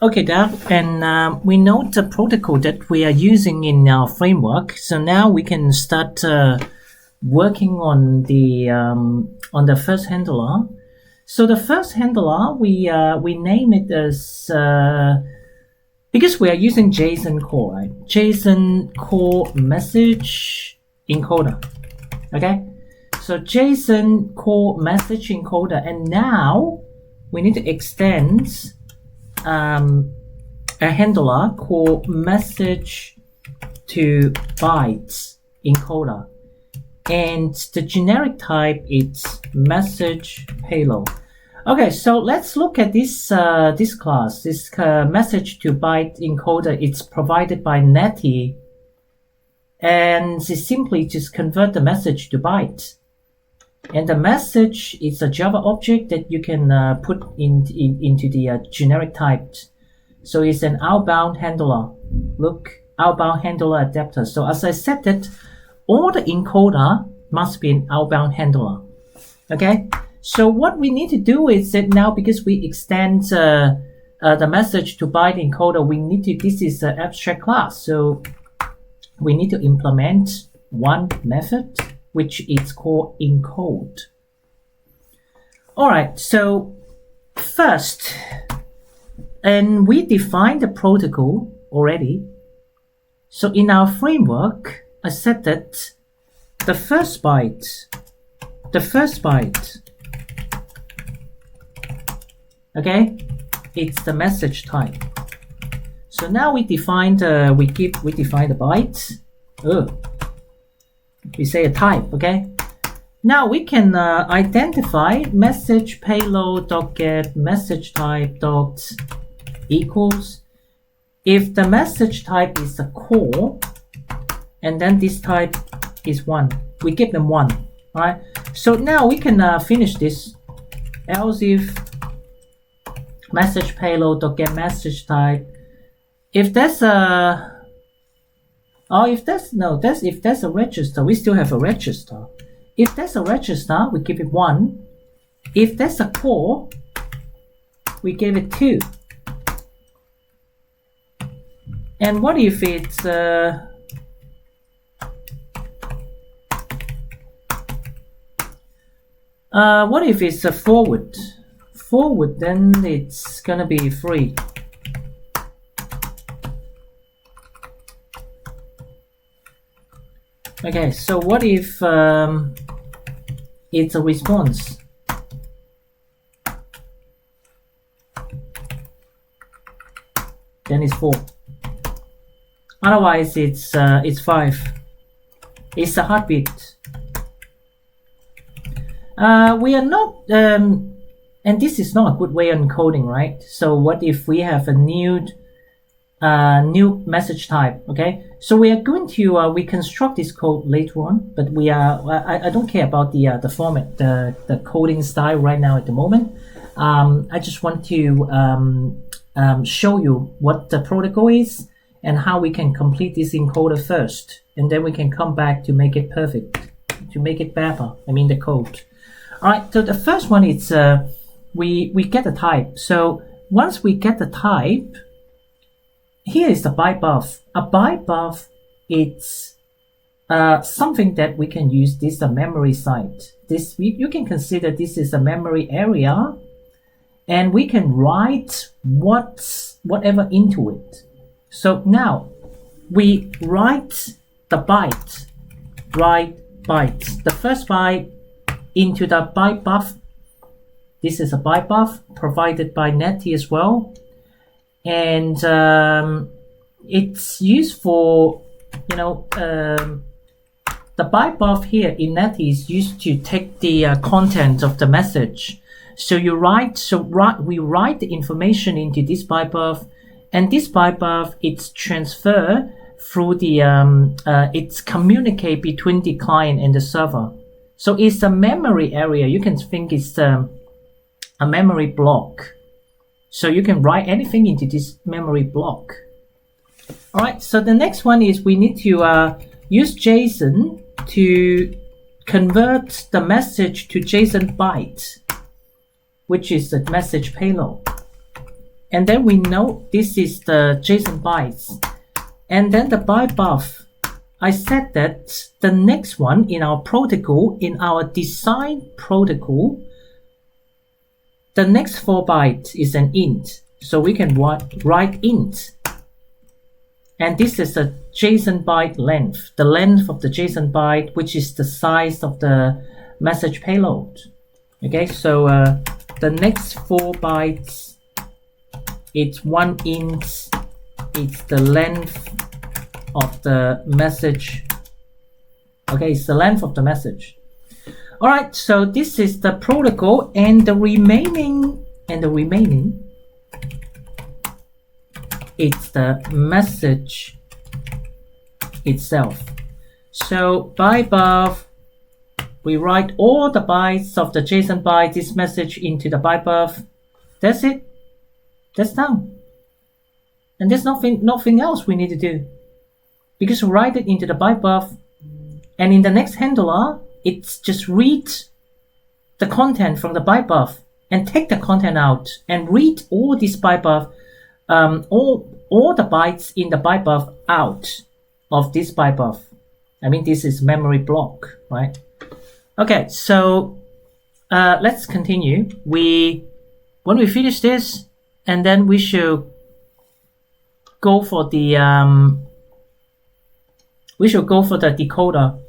Okay, Doug, and we know the protocol that we are using in our framework. So now we can start working on the first handler. So the first handler, we name it as because we are using JSON core, right? JSON core message encoder. Okay, so JSON core message encoder, and now we need to extend a handler called message to bytes encoder, and the generic type is message payload. Okay, so let's look at this this class. This message to byte encoder. It's provided by Netty, and it's simply just convert the message to byte. And the message is a Java object that you can put into the generic types. So it's an outbound handler. Look, outbound handler adapter. So as I said that all the encoder must be an outbound handler. Okay. So what we need to do is that now, because we extend the message to byte encoder, we need to. This is an abstract class. So we need to implement one method, which is called encode. All right, so first, and we define the protocol already. So in our framework, I said that the first byte, okay, it's the message type. So now we define the byte. We say a type, okay? Now we can identify message payload dot get message type dot equals. If the message type is a core, and then this type is 1, we give them 1, right? So now we can finish this. Else if message payload dot get message type, if there's a if there's a register, we still have a register. If there's a register, we give it 1. If there's a core, we give it 2. And what if it's what if it's a forward? Forward, then it's gonna be 3. Okay, so what if it's a response? Then it's 4. Otherwise, it's 5. It's a heartbeat. We are not, and this is not a good way of encoding, right? So what if we have a new message type? Okay, so we are going to reconstruct this code later on, but we are I don't care about the format, the coding style right now at the moment. I just want to show you what the protocol is and how we can complete this encoder first, and then we can come back to make it perfect, to make it better. I mean the code. All right, so the first one is we get the type. So once we get the type, here is the byte buff. A byte buff, it's something that we can use. This is a memory site. This you can consider this is a memory area, and we can write whatever into it. So now we write the byte, the first byte into the byte buff. This is a byte buff provided by Netty as well. And it's used for, the byte buff here in Netty is used to take the content of the message. So we write the information into this byte buff, and this byte buff, it's transfer through the it's communicate between the client and the server. So it's a memory area. You can think it's a memory block. So you can write anything into this memory block. All right, so the next one is we need to use JSON to convert the message to JSON byte, which is the message payload. and then we know this is the JSON bytes. And then the byte buff, I said that the next one in our protocol, in our design protocol, the next 4 bytes is an int. So we can write int. And this is the JSON byte length, the length of the JSON byte, which is the size of the message payload. Okay, so the next 4 bytes, it's 1 int, it's the length of the message. Okay, it's the length of the message. All right, so this is the protocol, and the remaining, it's the message itself. So byte buff, we write all the bytes of the JSON byte, this message into the byte buff. That's it. That's done. And there's nothing else we need to do, because we write it into the byte buff, and in the next handler, it's just read the content from the byte buff and take the content out and read all this byte buff, all the bytes in the byte buff out of this byte buff. I mean, this is memory block, right? Okay, so let's continue. When we finish this, and then we should go for the decoder.